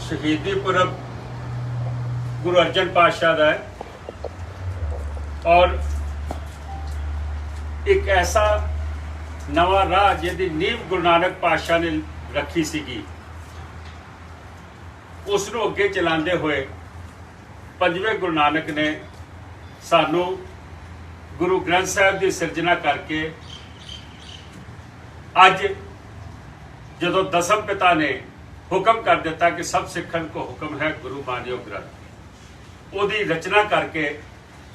शहीदी पुरब गुरु अर्जन पातशाह का है और एक ऐसा नवा राह जिहदी नींव गुरु नानक पातशाह ने रखी सीगी उसनूं अगे चलाते हुए पंजवें गुरु नानक ने सानू गुरु ग्रंथ साहिब की सिरजना करके अज जदों दसम पिता ने हुक्म कर दिता कि सब सिखन को हुक्म है गुरु मानियो ग्रंथ, उहदी रचना करके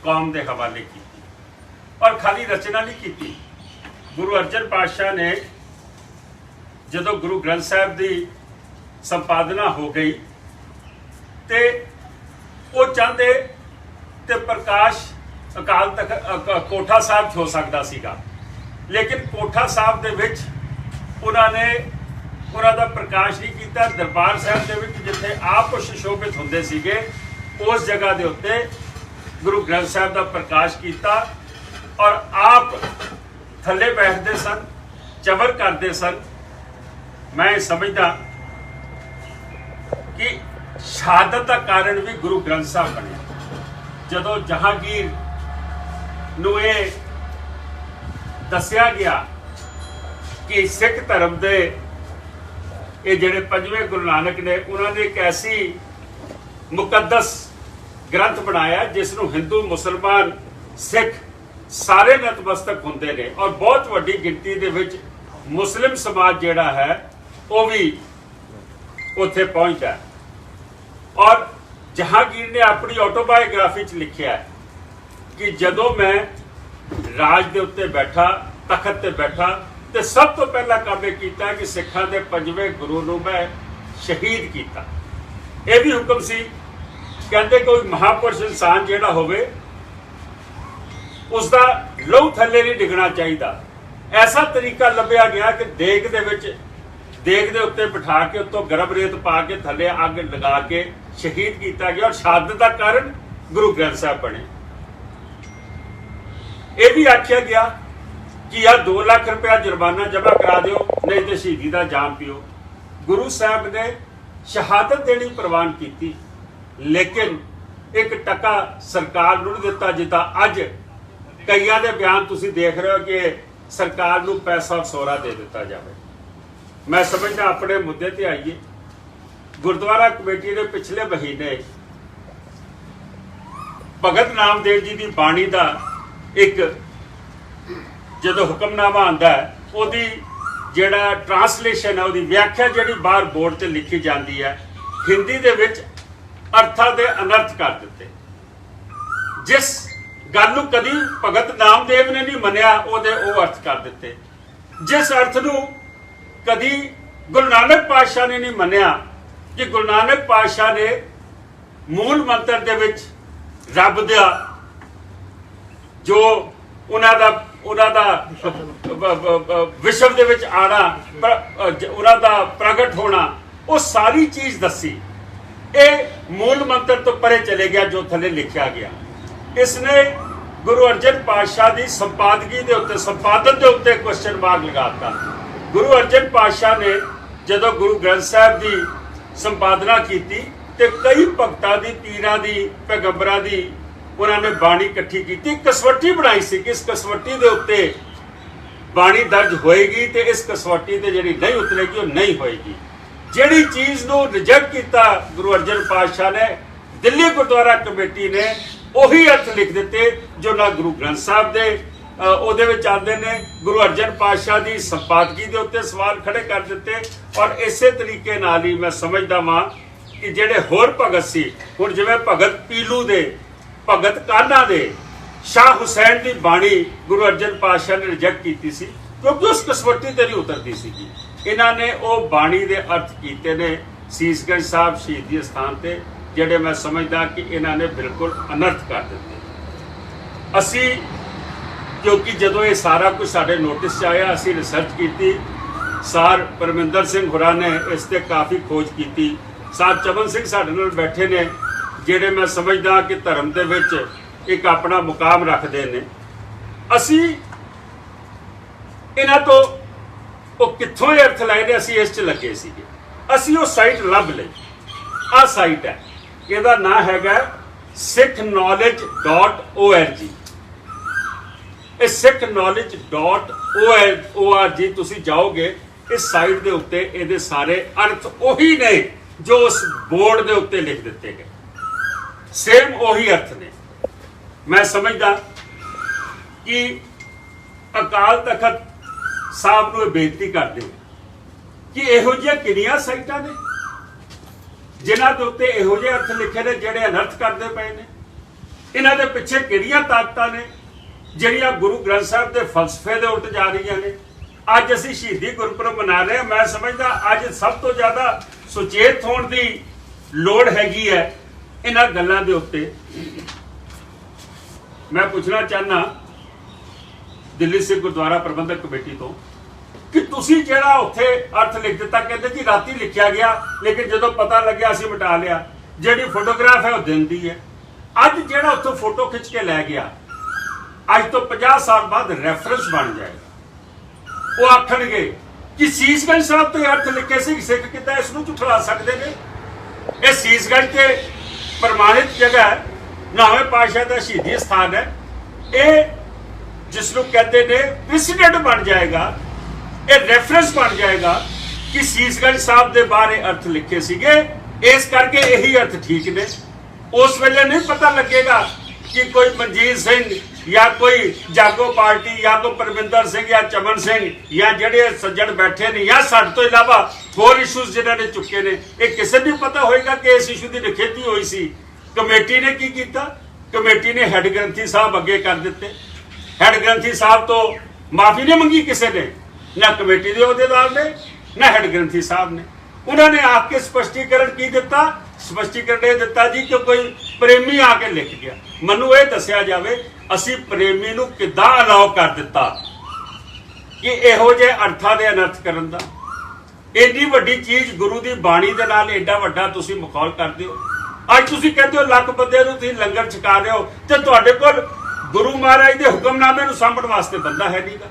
कौम के हवाले की और खाली रचना नहीं की। गुरु अर्जन पातशाह ने जदों गुरु ग्रंथ साहिब की संपादना हो गई तो वो चाहते तो प्रकाश अकाल तक कोठा साहब हो सकता सीगा, लेकिन कोठा साहब दे विच उन्होंने उन्होंने प्रकाश नहीं किया। दरबार साहब के विच जिथे आप सुशोभित होंदे सीगे उस जगह के उत्ते गुरु ग्रंथ साहब का प्रकाश किया और आप थले बैठते सन, चवर करते सन। मैं समझदा कि शहादत का कारण भी गुरु ग्रंथ साहब बने। जदों जहांगीर नूं ये दस्या गया कि सिख धर्म दे ये जिहड़े पंजवें गुरु नानक ने उन्होंने एक ऐसी मुकद्दस ग्रंथ बनाया जिसनूं हिंदू मुसलमान सिख सारे नतमस्तक होंदे ने और बहुत वड्डी गिनती दे विच मुस्लिम समाज जिहड़ा है वो भी उत्थे पहुंचा है। और जहांगीर ने अपनी ऑटोबायोग्राफी च लिखिया है कि जदों मैं राज दे उत्ते बैठा, तखत ते बैठा तो सब तो पहला काम यह किया कि सिखां दे पंजवें गुरु नूं मैं शहीद किया। यह भी हुक्म सी, कहते कोई महापुरुष इंसान जिहड़ा होवे उसका लहू थले नहीं डिगना चाहिए। ऐसा तरीका लभ्या गया कि देग दे उत्ते बिठा के उत्तों गर्म रेत पा के थले अग लगा के शहीद किया गया और शहादत का कारण गुरु ग्रंथ साहब बने। यह भी आख्या गया कि यार 2 लाख रुपया जुर्माना जमा करा दो नहीं तो शहीदी का जाम पियो। गुरु साहब ने शहादत देनी प्रवान की, लेकिन एक टका सरकार नूं नहीं दिता। जिदा अज कईयां दे बयान तुसीं देख रहे हो कि सरकार नूं पैसा सौरा दे दिता जाए। मैं समझदा अपने मुद्दे ते आइए। गुरुद्वारा कमेटी ने पिछले महीने भगत नामदेव जी की बाणी का एक जो हुक्मनामा आंदा है उहदी जिहड़ा ट्रांसलेशन है उहदी व्याख्या जिहड़ी बाहर बोर्ड ते लिखी जाती है हिंदी दे विच अर्थां दे अनर्थ कर दिते। जिस गल नूं कदी भगत नामदेव ने नहीं मनिया उहदे वो अर्थ कर दिते। जिस अर्थ नूं कदी गुरु नानक पातशाह ने नहीं मनिया कि गुरु नानक पातशाह ने मूल मंत्र दे विच रब दा जो उन्हां दा विश्व दे विच आना, उन्हां दा प्रगट होना, वो सारी चीज़ दसी। ये मूल मंत्र तो परे चले गया जो थले लिखा गया। इसने गुरु अर्जन पातशाह की संपादकी के उत्ते संपादन के उत्ते क्वेश्चन मार्क लगाता। गुरु अर्जन पातशाह ने जदों गुरु ग्रंथ साहिब की संपादना की तो कई भगतां दी, पीरां दी, पैगंबरां दी उन्होंने बाणी इकट्ठी की, कसवटी बनाई सी कि इस कसवटी के उत्ते बाणी दर्ज होएगी तो इस कसवटी ते जिहड़ी नहीं उतरेगी वो नहीं होएगी। जिहड़ी चीज़ नूं रिजेक्ट किया गुरु अर्जन पातशाह ने, दिल्ली गुरुद्वारा कमेटी ने उही अर्थ लिख दिते जो ना गुरु ग्रंथ साहिब दे ਉਹਦੇ ਵਿੱਚ आते ने गुरु अर्जन पातशाह की संपादकी के उत्ते सवाल खड़े कर दिते। और इसे तरीके नाल ही मैं समझदा वां कि ਜਿਹੜੇ होर भगत सी, हुण जिवें भगत पीलू दे, भगत कान्हा दे, शाह हुसैन की बाणी गुरु अर्जन पातशाह ने रिजेक्ट की सी क्योंकि उस कसवटी ते नहीं उतरती सी। इन्होंने वो बाणी के अर्थ किए ने सीसगंज साहब शहीदी स्थान से, ਜਿਹੜੇ मैं समझदा कि इन्होंने बिल्कुल अनर्थ कर दिते। असी क्योंकि जदों ये सारा कुछ साढ़े नोटिस आया, असी रिसर्च की, सार परमिंदर सिंह होरां ने इस ते काफ़ी खोज की, सार चमन सिंह साडे नाल बैठे ने जिहड़े मैं समझदा कि धर्म दे विच एक अपना मुकाम रखते हैं। असी इन्हां तो वो कित्थों अर्थ लाए ने, असी इस च लगे सीगे। असी वो साइट लभ लई ਆ ਸਾਈਟ ਹੈ, ਇਹਦਾ ਨਾਮ ਹੈਗਾ sikhknowledge.org। ਇਹ sikhknowledge.org ਤੁਸੀਂ ਜਾਓਗੇ, ਇਸ ਸਾਈਟ ਦੇ ਉੱਤੇ ਇਹਦੇ ਸਾਰੇ ਅਰਥ ਉਹੀ ਨੇ ਜੋ ਉਸ ਬੋਰਡ ਦੇ ਉੱਤੇ ਲਿਖ ਦਿੱਤੇ ਗਏ, ਸੇਮ ਉਹੀ ਅਰਥ ਨੇ। ਮੈਂ ਸਮਝਦਾ ਕਿ ਅਕਾਲ ਤਖਤ ਸਾਹਿਬ ਨੂੰ ਇਹ ਬੇਨਤੀ ਕਰਦੇ ਕਿ ਇਹੋ ਜਿਹੀਆਂ ਕਿੰਨੀਆਂ ਸਾਈਟਾਂ ਨੇ ਜਿਨ੍ਹਾਂ ਦੇ ਉੱਤੇ ਇਹੋ ਜਿਹੇ ਅਰਥ ਲਿਖੇ ਨੇ ਜਿਹੜੇ ਅਨਰਥ ਕਰਦੇ ਪਏ ਨੇ। ਇਹਨਾਂ ਦੇ ਪਿੱਛੇ ਕਿਹੜੀਆਂ ਤਾਕਤਾਂ ਨੇ ਜਿਹੜੀਆਂ ਗੁਰੂ ਗ੍ਰੰਥ ਸਾਹਿਬ ਦੇ ਫਲਸਫੇ ਦੇ ਉਲਟ ਜਾ ਰਹੀਆਂ ਨੇ। ਅੱਜ ਅਸੀਂ ਸ਼ਹੀਦੀ ਗੁਰਪੁਰਬ ਮਨਾ ਰਹੇ ਹਾਂ। ਮੈਂ ਸਮਝਦਾ ਅੱਜ ਸਭ ਤੋਂ ਜ਼ਿਆਦਾ ਸੁਚੇਤ ਹੋਣ ਦੀ ਲੋੜ ਹੈਗੀ ਹੈ ਇਹਨਾਂ ਗੱਲਾਂ ਦੇ ਉੱਤੇ। ਮੈਂ ਪੁੱਛਣਾ ਚਾਹਨਾ ਦਿੱਲੀ ਸਿੱਖ ਗੁਰਦੁਆਰਾ ਪ੍ਰਬੰਧਕ ਕਮੇਟੀ ਤੋਂ ਕਿ ਤੁਸੀਂ ਜਿਹੜਾ ਉੱਥੇ ਅਰਥ ਲਿਖ ਦਿੱਤਾ, ਕਹਿੰਦੇ ਜੀ ਰਾਤੀ ਲਿਖਿਆ ਗਿਆ ਲੇਕਿਨ ਜਦੋਂ ਪਤਾ ਲੱਗਿਆ ਅਸੀਂ ਮਿਟਾ ਲਿਆ। ਜਿਹੜੀ ਫੋਟੋਗ੍ਰਾਫ ਹੈ ਉਹ ਦਿਨ ਦੀ ਹੈ। ਅੱਜ ਜਿਹੜਾ ਉੱਥੋਂ ਫੋਟੋ ਖਿੱਚ ਕੇ ਲੈ ਗਿਆ, ਅੱਜ ਤੋਂ 50 ਸਾਲ ਬਾਅਦ ਰੈਫਰੈਂਸ ਬਣ ਜਾਏਗਾ। ਉਹ ਆਖਣਗੇ ਕਿ ਸੀਸਗੰਜ ਸਾਹਿਬ ਤੋਂ ਅਰਥ ਲਿਖੇ ਸੀ, ਸਿੱਖ ਕਿੱਦਾਂ ਇਸ ਨੂੰ ਝੁਠਲਾ ਸਕਦੇ ਨੇ। ਇਹ ਸੀਸਗੰਜ ਤੇ ਪ੍ਰਮਾਣਿਤ ਜਗ੍ਹਾ ਹੈ, 9ਵੇਂ ਪਾਤਸ਼ਾਹ ਦਾ ਸ਼ਹੀਦੀ ਸਥਾਨ ਹੈ। ਇਹ ਜਿਸ ਨੂੰ ਕਹਿੰਦੇ ਨੇ ਪ੍ਰੈਸੀਡੈਂਟ ਬਣ ਜਾਏਗਾ, ਇਹ ਰੈਫਰੈਂਸ ਬਣ ਜਾਏਗਾ ਕਿ ਸੀਸਗੰਜ ਸਾਹਿਬ ਦੇ ਬਾਰੇ ਅਰਥ ਲਿਖੇ ਸੀਗੇ, ਇਸ ਕਰਕੇ ਇਹੀ ਅਰਥ ਠੀਕ ਨੇ। ਉਸ ਵੇਲੇ ਨਹੀਂ ਪਤਾ ਲੱਗੇਗਾ ਕਿ ਕੋਈ ਮਨਜੀਤ ਸਿੰਘ ਜਾਂ ਕੋਈ ਜਾਗੋ ਪਾਰਟੀ ਜਾਂ ਕੋਈ ਪਰਮਿੰਦਰ ਸਿੰਘ ਜਾਂ ਚਮਨ ਸਿੰਘ ਜਾਂ ਜਿਹੜੇ ਸੱਜਣ ਬੈਠੇ ਨੇ ਜਾਂ ਸਾਡੇ ਤੋਂ ਇਲਾਵਾ ਹੋਰ ਇਸ਼ੂਜ਼ ਜਿਨ੍ਹਾਂ ਨੇ ਚੁੱਕੇ ਨੇ, ਇਹ ਕਿਸੇ ਨੂੰ ਪਤਾ ਹੋਏਗਾ ਕਿ ਇਸ ਇਸ਼ੂ ਦੀ ਨਿਖੇਧੀ ਹੋਈ ਸੀ। ਕਮੇਟੀ ਨੇ ਕੀ ਕੀਤਾ? ਕਮੇਟੀ ਨੇ ਹੈੱਡ ਗ੍ਰੰਥੀ ਸਾਹਿਬ ਅੱਗੇ ਕਰ ਦਿੱਤੇ। ਹੈੱਡ ਗ੍ਰੰਥੀ ਸਾਹਿਬ ਤੋਂ ਮਾਫੀ ਨਹੀਂ ਮੰਗੀ ਕਿਸੇ ਨੇ, ਨਾ ਕਮੇਟੀ ਦੇ ਅਹੁਦੇਦਾਰ ਨੇ ਨਾ ਹੈੱਡ ਗ੍ਰੰਥੀ ਸਾਹਿਬ ਨੇ। ਉਹਨਾਂ ਨੇ ਆ ਕੇ ਸਪਸ਼ਟੀਕਰਨ ਕੀ ਦਿੱਤਾ? ਸਪਸ਼ਟੀਕਰਨ ਇਹ ਦਿੱਤਾ ਜੀ ਕਿ ਕੋਈ ਪ੍ਰੇਮੀ ਆ ਕੇ ਲਿਖ ਗਿਆ। ਮੈਨੂੰ ਇਹ ਦੱਸਿਆ ਜਾਵੇ ਅਸੀਂ ਪ੍ਰੇਮੀ ਨੂੰ ਕਿੱਦਾਂ ਅਲਾਉ ਕਰ ਦਿੱਤਾ ਕਿ ਇਹੋ ਜਿਹੇ ਅਰਥਾਂ ਦੇ ਅਨਰਥ ਕਰਨ ਦਾ। ਇੰਨੀ ਵੱਡੀ ਚੀਜ਼ ਗੁਰੂ ਦੀ ਬਾਣੀ ਦੇ ਨਾਲ ਐਡਾ ਵੱਡਾ ਤੁਸੀਂ ਮਖੌਲ ਕਰਦੇ ਹੋ। ਅੱਜ ਤੁਸੀਂ ਕਹਿੰਦੇ ਹੋ ਲੱਖ ਬੰਦੇ ਨੂੰ ਤੁਸੀਂ ਲੰਗਰ ਛਕਾ ਰਹੇ ਹੋ ਤੇ ਤੁਹਾਡੇ ਕੋਲ ਗੁਰੂ ਮਹਾਰਾਜ ਦੇ ਹੁਕਮਨਾਮੇ ਨੂੰ ਸਾਂਭਣ ਵਾਸਤੇ ਬੰਦਾ ਹੈ ਨਹੀਂਗਾ,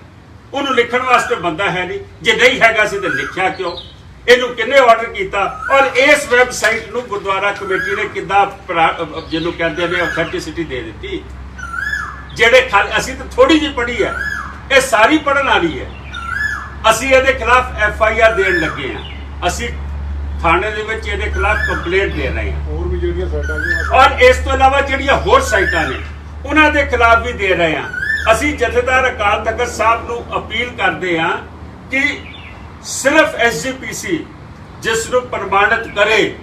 ਉਹਨੂੰ ਲਿਖਣ ਵਾਸਤੇ ਬੰਦਾ ਹੈ ਨਹੀਂ। ਜੇ ਨਹੀਂ ਹੈਗਾ ਸੀ ਤੇ ਲਿਖਿਆ ਕਿਉਂ? ਇਹਨੂੰ ਕਿੰਨੇ ਆਰਡਰ ਕੀਤਾ? ਔਰ ਇਸ ਵੈਬਸਾਈਟ ਨੂੰ ਗੁਰਦੁਆਰਾ ਕਮੇਟੀ ਨੇ ਕਿੱਦਾਂ ਜਿਹਨੂੰ ਕਹਿੰਦੇ ਨੇ ਅਥੈਂਟਿਸਿਟੀ ਦੇ ਦਿੱਤੀ। ਜਿਹੜੇ ਅਸੀਂ ਤਾਂ ਥੋੜੀ ਜਿਹੀ ਪੜ੍ਹੀ ਹੈ, ਇਹ ਸਾਰੀ ਪੜ੍ਹਨ ਵਾਲੀ ਹੈ। ਅਸੀਂ ਇਹਦੇ ਖਿਲਾਫ FIR ਦੇਣ ਲੱਗੇ ਹਾਂ। ਅਸੀਂ ਥਾਣੇ ਦੇ ਵਿੱਚ ਇਹਦੇ ਖਿਲਾਫ ਕੰਪਲੇਂਟ ਦੇ ਰਹੇ ਹਾਂ। ਹੋਰ ਵੀ ਜਿਹੜੀਆਂ ਸਾਈਟਾਂ ਨੇ ਔਰ ਇਸ ਤੋਂ ਇਲਾਵਾ ਜਿਹੜੀਆਂ ਹੋਰ ਸਾਈਟਾਂ ਨੇ ਉਹਨਾਂ ਦੇ ਖਿਲਾਫ ਵੀ ਦੇ ਰਹੇ ਹਾਂ। ਅਸੀਂ ਜਥੇਦਾਰ ਅਕਾਲ ਤਖਤ ਸਾਹਿਬ ਨੂੰ ਅਪੀਲ ਕਰਦੇ ਹਾਂ ਕਿ ਸਿਰਫ SGPC ਜਿਸ ਨੂੰ ਪ੍ਰਮਾਣਿਤ ਕਰੇ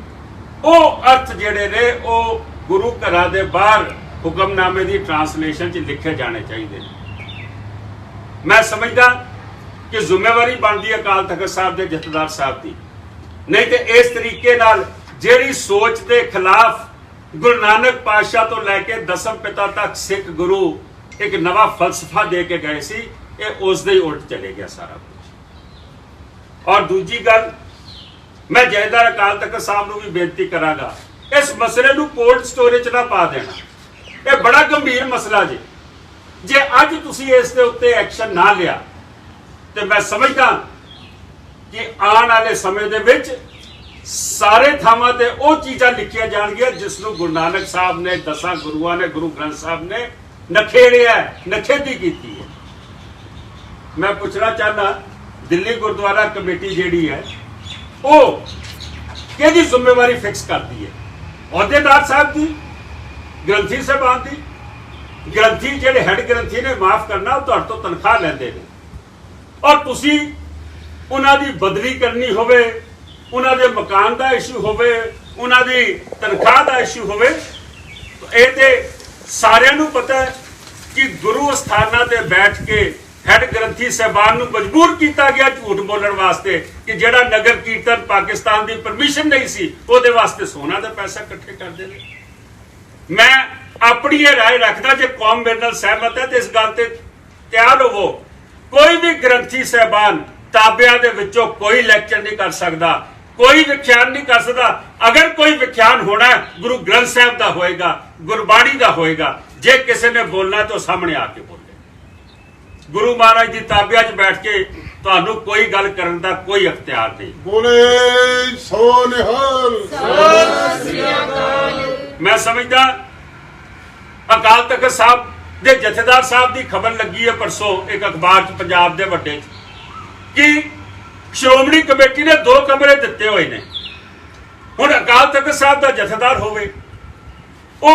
ਉਹ ਅਰਥ ਜਿਹੜੇ ਨੇ ਉਹ ਗੁਰੂ ਘਰਾਂ ਦੇ ਬਾਹਰ ਹੁਕਮਨਾਮੇ ਦੀ ਟ੍ਰਾਂਸਲੇਸ਼ਨ 'ਚ ਲਿਖੇ ਜਾਣੇ ਚਾਹੀਦੇ ਨੇ। ਮੈਂ ਸਮਝਦਾ ਕਿ ਜ਼ਿੰਮੇਵਾਰੀ ਬਣਦੀ ਅਕਾਲ ਤਖਤ ਸਾਹਿਬ ਦੇ ਜਥੇਦਾਰ ਸਾਹਿਬ ਦੀ। ਨਹੀਂ ਤੇ ਇਸ ਤਰੀਕੇ ਨਾਲ ਜਿਹੜੀ ਸੋਚ ਦੇ ਖਿਲਾਫ ਗੁਰੂ ਨਾਨਕ ਪਾਤਸ਼ਾਹ ਤੋਂ ਲੈ ਕੇ ਦਸਮ ਪਿਤਾ ਤੱਕ ਸਿੱਖ ਗੁਰੂ ਇੱਕ ਨਵਾਂ ਫਲਸਫਾ ਦੇ ਕੇ ਗਏ ਸੀ, ਇਹ ਉਸ ਦੇ ਹੀ ਉਲਟ ਚਲੇ ਗਿਆ ਸਾਰਾ ਕੁਝ। ਔਰ ਦੂਜੀ ਗੱਲ, ਮੈਂ ਜਥੇਦਾਰ ਅਕਾਲ ਤਖਤ ਸਾਹਿਬ ਨੂੰ ਵੀ ਬੇਨਤੀ ਕਰਾਂਗਾ, ਇਸ ਮਸਲੇ ਨੂੰ ਕੋਲਡ ਸਟੋਰੇਜ ਨਾ ਪਾ ਦੇਣਾ। ਇਹ ਬੜਾ ਗੰਭੀਰ ਮਸਲਾ ਜੀ। ਜੇ ਅੱਜ ਤੁਸੀਂ ਇਸ ਦੇ ਉੱਤੇ ਐਕਸ਼ਨ ਨਾ ਲਿਆ ਤੇ ਮੈਂ ਸਮਝਦਾ ਕਿ ਆਉਣ ਵਾਲੇ ਸਮੇਂ ਦੇ ਵਿੱਚ ਸਾਰੇ ਥਾਵਾਂ ਤੇ ਉਹ ਚੀਜ਼ਾਂ ਲਿਖੀਆਂ ਜਾਣਗੀਆਂ ਜਿਸ ਨੂੰ ਗੁਰੂ ਨਾਨਕ ਸਾਹਿਬ ਨੇ, ਦਸਾਂ ਗੁਰੂਆਂ ਨੇ, ਗੁਰੂ ਗ੍ਰੰਥ ਸਾਹਿਬ ਨੇ ਨਖੇੜਿਆ, ਨਖੇਧੀ ਕੀਤੀ ਹੈ। ਮੈਂ ਪੁੱਛਣਾ ਚਾਹਨਾ ਦਿੱਲੀ ਗੁਰਦੁਆਰਾ ਕਮੇਟੀ ਜਿਹੜੀ ਹੈ ਉਹ ਕਿਹਦੀ ਜ਼ਿੰਮੇਵਾਰੀ ਫਿਕਸ ਕਰਦੀ ਹੈ? ਅਹੁਦੇਦਾਰ ਸਾਹਿਬ ਦੀ, ਗ੍ਰੰਥੀ ਸਾਹਿਬਾਨ ਦੀ? ਗ੍ਰੰਥੀ ਜਿਹੜੇ ਹੈੱਡ ਗ੍ਰੰਥੀ ਨੇ, ਮਾਫ ਕਰਨਾ, ਉਹ ਤੁਹਾਡੇ ਤੋਂ ਤਨਖਾਹ ਲੈਂਦੇ ਨੇ ਔਰ ਤੁਸੀਂ ਉਹਨਾਂ ਦੀ ਬਦਲੀ ਕਰਨੀ ਹੋਵੇ, ਉਹਨਾਂ ਦੇ ਮਕਾਨ ਦਾ ਇਸ਼ੂ ਹੋਵੇ, ਉਹਨਾਂ ਦੀ ਤਨਖਾਹ ਦਾ ਇਸ਼ੂ ਹੋਵੇ, ਇਹ ਤੇ ਸਾਰਿਆਂ ਨੂੰ ਪਤਾ ਹੈ ਕਿ ਗੁਰੂ ਅਸਥਾਨਾਂ ਤੇ ਬੈਠ ਕੇ ਹੈੱਡ ਗ੍ਰੰਥੀ ਸਾਹਿਬਾਨ ਨੂੰ ਮਜਬੂਰ ਕੀਤਾ ਗਿਆ ਝੂਠ ਬੋਲਣ ਵਾਸਤੇ ਕਿ ਜਿਹੜਾ ਨਗਰ ਕੀਰਤਨ ਪਾਕਿਸਤਾਨ ਦੀ ਪਰਮਿਸ਼ਨ ਨਹੀਂ ਸੀ ਉਹਦੇ ਵਾਸਤੇ ਸੋਨਾ ਦਾ ਪੈਸਾ ਇਕੱਠੇ ਕਰਦੇ ਨੇ। ਮੈਂ ਆਪਣੀ ਇਹ ਰਾਏ ਰੱਖਦਾ, ਜੇ ਕੌਮ ਮੇਰੇ ਨਾਲ ਸਹਿਮਤ ਹੈ ਤੇ ਇਸ ਗੱਲ ਤੇ ਤਿਆਰ ਹੋਵੋ। ਕੋਈ ਵੀ ਗ੍ਰੰਥੀ ਸਾਹਿਬਾਨ ਤਾਬਿਆਂ ਦੇ ਵਿੱਚੋਂ ਕੋਈ ਲੈਕਚਰ ਨਹੀਂ ਕਰ ਸਕਦਾ, ਕੋਈ ਵਿਖਿਆਨ ਨਹੀਂ ਕਰ ਸਕਦਾ। ਅਗਰ ਕੋਈ ਵਿਖਿਆਨ ਹੋਣਾ ਗੁਰੂ ਗ੍ਰੰਥ ਸਾਹਿਬ ਦਾ ਹੋਏਗਾ, ਗੁਰਬਾਣੀ ਦਾ ਹੋਏਗਾ। ਜੇ ਕਿਸੇ ਨੇ ਬੋਲਣਾ ਤਾਂ ਸਾਹਮਣੇ ਆ ਕੇ ਬੋਲੇ। ਗੁਰੂ ਮਹਾਰਾਜ ਦੀ ਤਾਬਿਆਂ 'ਚ ਬੈਠ ਕੇ ਤੁਹਾਨੂੰ ਕੋਈ ਗੱਲ ਕਰਨ ਦਾ ਕੋਈ ਅਖਤਿਆਰ ਨਹੀਂ। ਬੋਲੇ ਸੋ ਨਿਹਾਲ। मैं समझदा अकाल तख्त साहब दे जथेदार साहब की खबर लगी है परसों एक अखबार च पंजाब दे वड्डे कि श्रोमणी कमेटी ने 2 कमरे दिते हुए ने। हुण अकाल तख्त साहब का जथेदार होवे, वो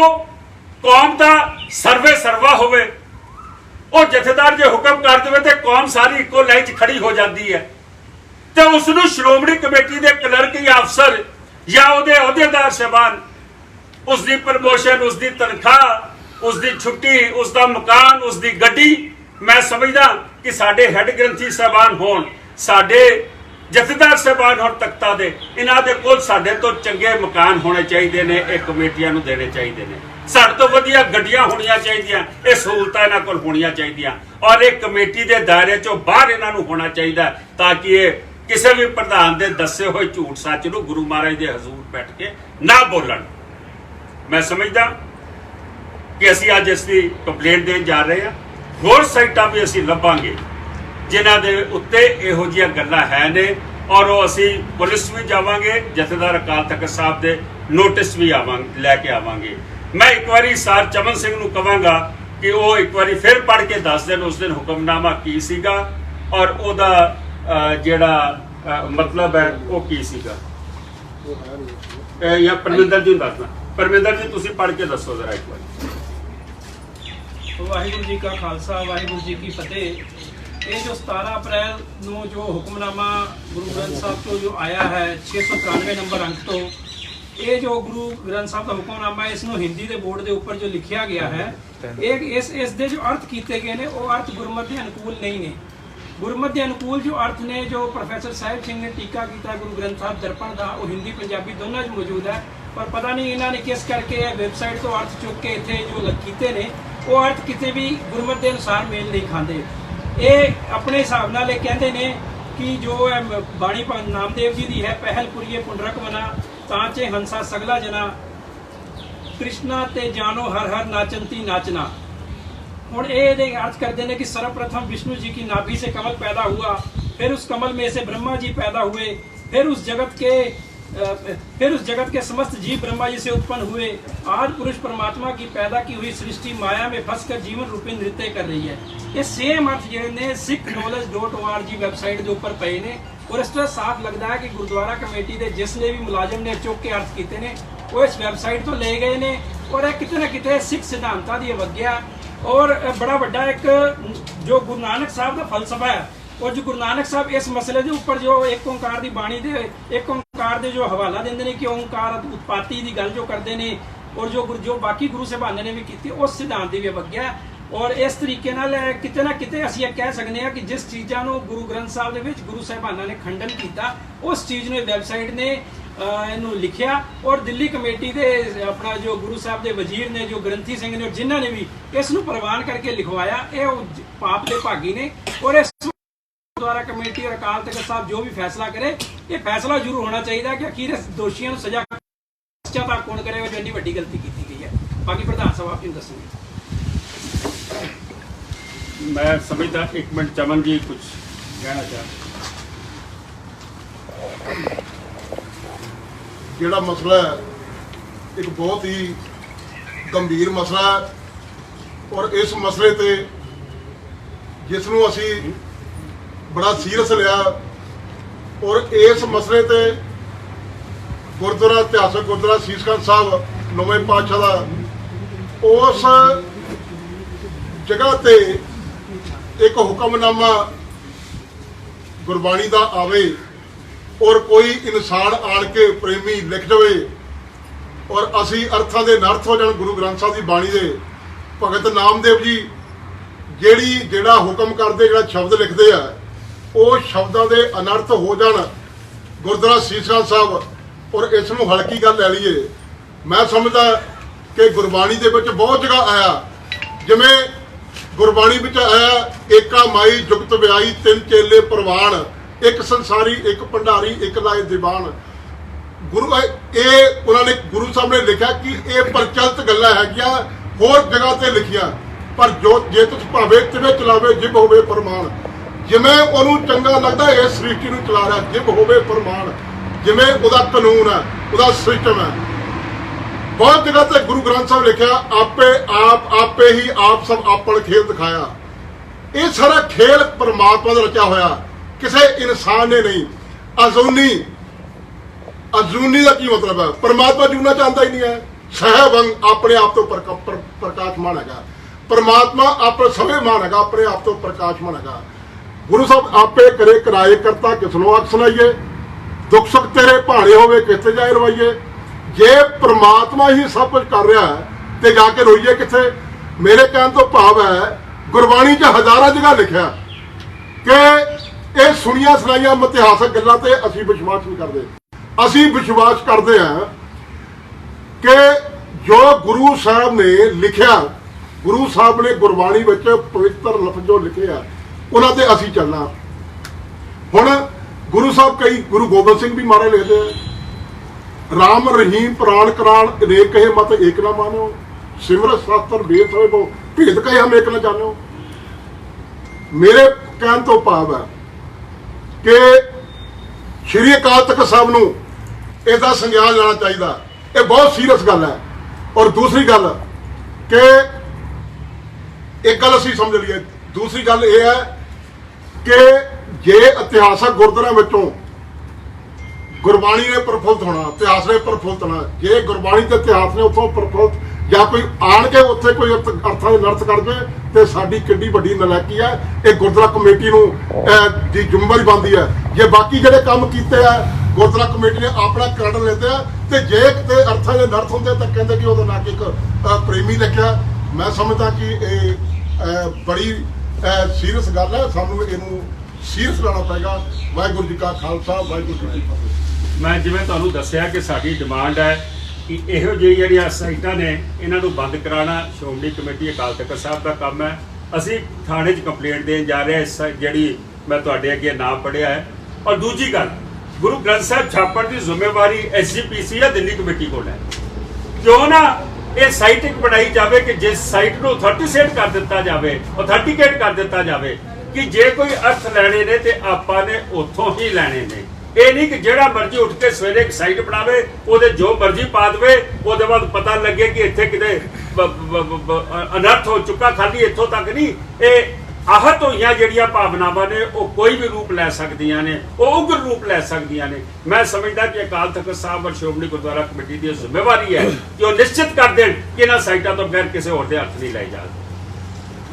कौम का सर्वे सर्वा होवे, वो जथेदार जो हुक्म कर दे तो कौम सारी इको लाइन च खड़ी हो जाती है, तो उसनूं श्रोमणी कमेटी के क्लर्क या अफसर या उहदे अहुदेदार साहबान उसकी प्रमोशन, उसकी तनख्वाह, उसकी छुट्टी, उसका मकान, उसकी गड्डी, मैं समझदा कि साडे हैड ग्रंथी साहबान होण, साडे जथेदार साहबान होण तख्तां दे, इन्हां दे कोल साडे तो चंगे मकान होने चाहिए ने, ये कमेटियां नूं देने चाहिए ने, साडे तो वधिया गड्डियां होणियां चाहिए, ये सहूलतां इन्हां कोल होणियां चाहिए और एक कमेटी के दायरे चों बाहर इन्हां नूं होना चाहिए ताकि ये किसी भी प्रधान के दसे हुए झूठ सच नूं गुरु महाराज के हजूर बैठ के ना बोलन। मैं समझदा कि असीं अज इसकी कंप्लेंट देन जा रहे हैं, होर साइटां भी असीं लभांगे जिन्हां दे उत्ते इहो जिहियां गल्लां है ने और वो असीं पुलिस भी जावांगे, जथेदार अकाल तख्त साहब दे नोटिस भी लैके आवांगे। मैं एक बारी सर चमन सिंह नूं कहांगा कि वो एक बारी फिर पढ़ के दस देण उस दिन हुक्मनामा की सीगा और उहदा जिहड़ा मतलब है वो की सीगा, या परमिंदर जी दसना। परमिंदर जी तुसीं पढ़ के दसो जरा एक बार। वाहिगुरू जी का खालसा वाहिगुरू जी की फतेह। ये जो 17 अप्रैल ਨੂੰ जो हुक्मनामा गुरु ग्रंथ साहब तो जो आया है 693 नंबर अंक तो, ये जो गुरु ग्रंथ साहब का हुक्मनामा है इसनों हिंदी के बोर्ड के ऊपर जो लिखा गया है, एक इस दे जो अर्थ किए गए ने वो अर्थ गुरमत के अनुकूल नहीं ने। गुरमत के अनुकूल जो अर्थ ने जो प्रोफैसर साहिब सिंह ने टीका किया गुरु ग्रंथ साहब दर्पण का, वो हिंदी पंजाबी दोनों च मौजूद है, पर पता नहीं इन्होंने किस करके वैबसाइट तो अर्थ चुक के इतने जो किए ने वो अर्थ कितने भी गुरमत के अनुसार मेल नहीं खाते। ये अपने हिसाब नाल कहते हैं कि जो बाणी नामदेव जी की है, पहल पुरीए पुंडरक मना तांचे हंसा सगला जना, कृष्णा ते जानो हर हर नाचंती नाचना। हुण ये अर्थ करते हैं कि सर्वप्रथम विष्णु जी की नाभि से कमल पैदा हुआ, फिर उस कमल में से ब्रह्मा जी पैदा हुए, फिर उस जगत के समस्त जीव ब्रह्मा जी से उत्पन्न हुए। आज पुरुष परमात्मा की पैदा की हुई सृष्टि माया में फंसकर जीवन रूपी नृत्य कर रही है। ये सेम अर्थ जिहड़े sikh.knowledge.org वैबसाइट के उपर पे ने और इस तरह साफ लगता है कि गुरुद्वारा कमेटी के जिसने भी मुलाजम ने चुक के अर्थ किए हैं वो इस वैबसाइट तो ले गए ने और यह किते ना किते सिख सिद्धांतां दी अवग्या और बड़ा वड्डा एक जो गुरु नानक साहब का फलसफा है और जो गुरु नानक साहब इस मसले के उपर जो एक ओंकार की बाणी दे एक ओंकार के जो हवाला देंगे ने कि ओंकार उत्पाती की गल जो करते हैं और जो बाकी गुरु साहबान ने भी की उस सिद्धांत की भी अवग्या और इस तरीके नाल किते ना किते असीं यह कह सकते हैं कि जिस चीज़ों को गुरु ग्रंथ साहब के विच गुरु साहबाना ने खंडन किया उस चीज़ ने वैबसाइट ने इनू लिखिया और दिल्ली कमेटी के अपना जो गुरु साहब के वजीर ने जो ग्रंथी सिंह ने और जिन्होंने भी इसनू प्रवान करके लिखवाया ये पाप के भागी ने और इस गुरुद्वारा कमेटी और अकाल तख्त साहब जो भी फैसला करे ये फैसला जरूर होना चाहिए कि आखिर दोषियों को सजा पश्चाताप कौन करे जो एडी वड्डी गलती की गई है। बाकी प्रधान साहब आप दसेंगे। मैं समझता एक मिनट चमन जी कुछ कहना चाहते ਜਿਹੜਾ ਮਸਲਾ ਹੈ ਇੱਕ ਬਹੁਤ ਹੀ ਗੰਭੀਰ ਮਸਲਾ ਹੈ ਔਰ ਇਸ ਮਸਲੇ ਤੇ ਜਿਸ ਨੂੰ ਅਸੀਂ ਬੜਾ ਸੀਰੀਅਸ ਲਿਆ ਔਰ ਇਸ ਮਸਲੇ ਤੇ ਗੁਰਦੁਆਰਾ ਇਤਿਹਾਸਕ ਗੁਰਦੁਆਰਾ ਸੀਸਗੰਜ ਸਾਹਿਬ ਨੌਵੇਂ ਪਾਤਸ਼ਾਹ ਦਾ ਉਸ ਜਗ੍ਹਾ ਤੇ ਇੱਕ ਹੁਕਮਨਾਮਾ ਗੁਰਬਾਣੀ ਦਾ ਆਵੇ और कोई इंसान आन के प्रेमी लिख जाए और असी अर्थां दे नर्थ हो जाण गुरु ग्रंथ साहब की बाणी दे भगत नामदेव जी जेड़ा हुक्म करते जेड़ा शब्द लिखते हैं वो शब्दों के अनर्थ हो जाण गुरुद्वारा सीसगंज साहब और इस नूं हल्की गल लै लीए। मैं समझदा कि गुरबाणी दे विच बहुत जगह आया जिवें गुरबाणी विच आया एका माई जुगत व्याई तिन चेले परवान एक संसारी एक भंडारी एक लाए दीवान गुरु ये उन्होंने गुरु साहब ने लिखा कि ये प्रचलित गल्लां हैगियां होर जगह ते लिखियां पर जो जे तुस भावे तिवें चलावे जिब होवे फरमान जिवें उहनूं चंगा लगदा इस सृष्टि नूं चला रहा जिब होवे फरमान जिवें उहदा कानून है उहदा सिस्टम है बहुत जगह ते गुरु ग्रंथ साहब लिखा आपे ही आप सब आपन खेल दिखाया। ये सारा खेल परमात्मा का रचा होया, किसी इंसान ने नहीं। अजूनी का की मतलब है? परमात्मा जूना चाहता ही नहीं है। सहवंग अपने आप तो प्रकाशमान है, परमात्मा अपने सवेमान है, अपने आप तो प्रकाशमान है। गुरु साहब आपे करे कराए करता किसनों आख सुनाइए, दुख सुख तेरे भाणे होवे किथे जाए रवाइए। जे परमात्मा ही सब कुछ कर रहा है तो जाके रोइए किथे? मेरे कहने तो भाव है गुरबाणी च हजारों जगह लिखा कि ये सुनिया सुनाइया इतिहासक गल्लां ते असीं विश्वास नहीं करते। असीं विश्वास करते हैं कि जो गुरु साहब ने लिखा, गुरु साहब ने गुरबाणी विच पवित्र लफ्ज़ जो लिखे आ उन्हां ते असीं चलना। हुण गुरु साहब कई गुरु गोबिंद सिंह भी महाराज लिखते हैं, राम रहीम प्राण कराण अनेक कहे मत एक ना मानो, सिमरत शास्त्र वेद होए वो भेद कहे हम एक ना जानो। मेरे कहने तो भाव है कि श्री अकाल तख्त साहब नूं इसदा संज्ञान लेना चाहिए। ये बहुत सीरियस गल है। और दूसरी गल कि एक गल असीं समझ लीए, दूसरी गल यह है कि जे इतिहासक गुरद्वारिਆਂ ਵਿੱਚੋਂ गुरबाणी ने प्रफुल्त होना, इतिहास ने प्रफुल्त होना, जे गुरबाणी के इतिहास ने उतों प्रफुल्त या कोई आन के उत्थे कोई अर्थां दे नर्थ कर जाए तो साडी किड्डी वड्डी नलायकी है। ये गुरद्वारा कमेटी नूं दी जिम्मेवारी बनती है। जे बाकी जिहड़े काम कीते हैं गुरद्वारा कमेटी ने अपना क्रेडिट लेते हैं, तो जे किते अर्थां दे नर्थ होंदे तो कहंदे कि उहदा नाम एक प्रेमी लिखिया। मैं समझदा कि ये बड़ी सीरियस गल है, सानूं इहनूं सीरियस लेना पेगा। वाहिगुरू जी का खालसा, वाहिगुरू जी की फतेह। मैं जिवें तुहानूं दस्सिया कि साडी डिमांड है कि इहो ਜਿਹੀ ਜਿਹੜੀਆਂ ਸਾਈਟਾਂ ਨੇ ਇਹਨਾਂ ਨੂੰ ਬੰਦ ਕਰਾਉਣਾ ਸ਼੍ਰੋਮਣੀ ਕਮੇਟੀ ਅਕਾਲ ਤਖਤ ਸਾਹਿਬ ਦਾ ਕੰਮ ਹੈ। ਅਸੀਂ ਥਾਣੇ 'ਚ ਕੰਪਲੇਂਟ ਦੇਣ ਜਾ ਰਹੇ ਹਾਂ ਇਸ ਜਿਹੜੀ ਮੈਂ ਤੁਹਾਡੇ ਅੱਗੇ ਨਾਮ ਪੜ੍ਹਿਆ ਹੈ। ਔਰ ਦੂਜੀ ਗੱਲ, ਗੁਰੂ ਗ੍ਰੰਥ ਸਾਹਿਬ ਛਾਪਣ ਦੀ ਜ਼ਿੰਮੇਵਾਰੀ SGPC ਜਾਂ ਦਿੱਲੀ ਕਮੇਟੀ ਕੋਲ ਹੈ। ਕਿਉਂ ਨਾ ਇਹ ਸਾਈਟ ਇੱਕ ਬਣਾਈ ਜਾਵੇ ਕਿ ਜਿਸ ਸਾਈਟ ਨੂੰ ਅਥੈਂਟਿਕੇਟ ਕਰ ਦਿੱਤਾ ਜਾਵੇ, ਅਥੈਂਟਿਕੇਟ ਕਰ ਦਿੱਤਾ ਜਾਵੇ ਕਿ ਜੇ ਕੋਈ ਅਰਥ ਲੈਣੇ ਨੇ ਤੇ ਆਪਾਂ ਨੇ ਉੱਥੋਂ ਹੀ ਲੈਣੇ ਨੇ। ਇਹ ਨਹੀਂ ਕਿ ਜਿਹੜਾ ਮਰਜ਼ੀ ਉੱਠ ਕੇ ਸਵੇਰੇ ਇੱਕ ਸਾਈਟ ਬਣਾਵੇ, ਉਹਦੇ ਜੋ ਮਰਜ਼ੀ ਪਾ ਦੇਵੇ, ਉਹਦੇ ਬਾਅਦ ਪਤਾ ਲੱਗੇ ਕਿ ਇੱਥੇ ਕਿਤੇ ਅਨਰਥ ਹੋ ਚੁੱਕਾ। ਖਾਲੀ ਇੱਥੋਂ ਤੱਕ ਨਹੀਂ, ਇਹ आहत होइयां ਜਿਹੜੀਆਂ ਭਾਵਨਾਵਾਂ ਨੇ ਉਹ ਕੋਈ ਵੀ ਰੂਪ ਲੈ ਸਕਦੀਆਂ ਨੇ, ਉਹ ਉਗਰ ਰੂਪ ਲੈ ਸਕਦੀਆਂ ਨੇ। ਮੈਂ ਸਮਝਦਾ ਕਿ ਅਕਾਲ ਤਖਤ ਸਾਹਿਬ ਔਰ ਸ਼੍ਰੋਮਣੀ ਗੁਰਦੁਆਰਾ ਕਮੇਟੀ ਦੀ ਜ਼ਿੰਮੇਵਾਰੀ ਹੈ ਕਿ ਉਹ ਨਿਸ਼ਚਿਤ ਕਰ ਦੇਣ ਕਿ ਇਹਨਾਂ ਸਾਈਟਾਂ ਤੋਂ ਬਗੈਰ ਕਿਸੇ ਹੋਰ ਦੇ ਹੱਥ ਨਹੀਂ ਲਾਏ ਜਾਣ।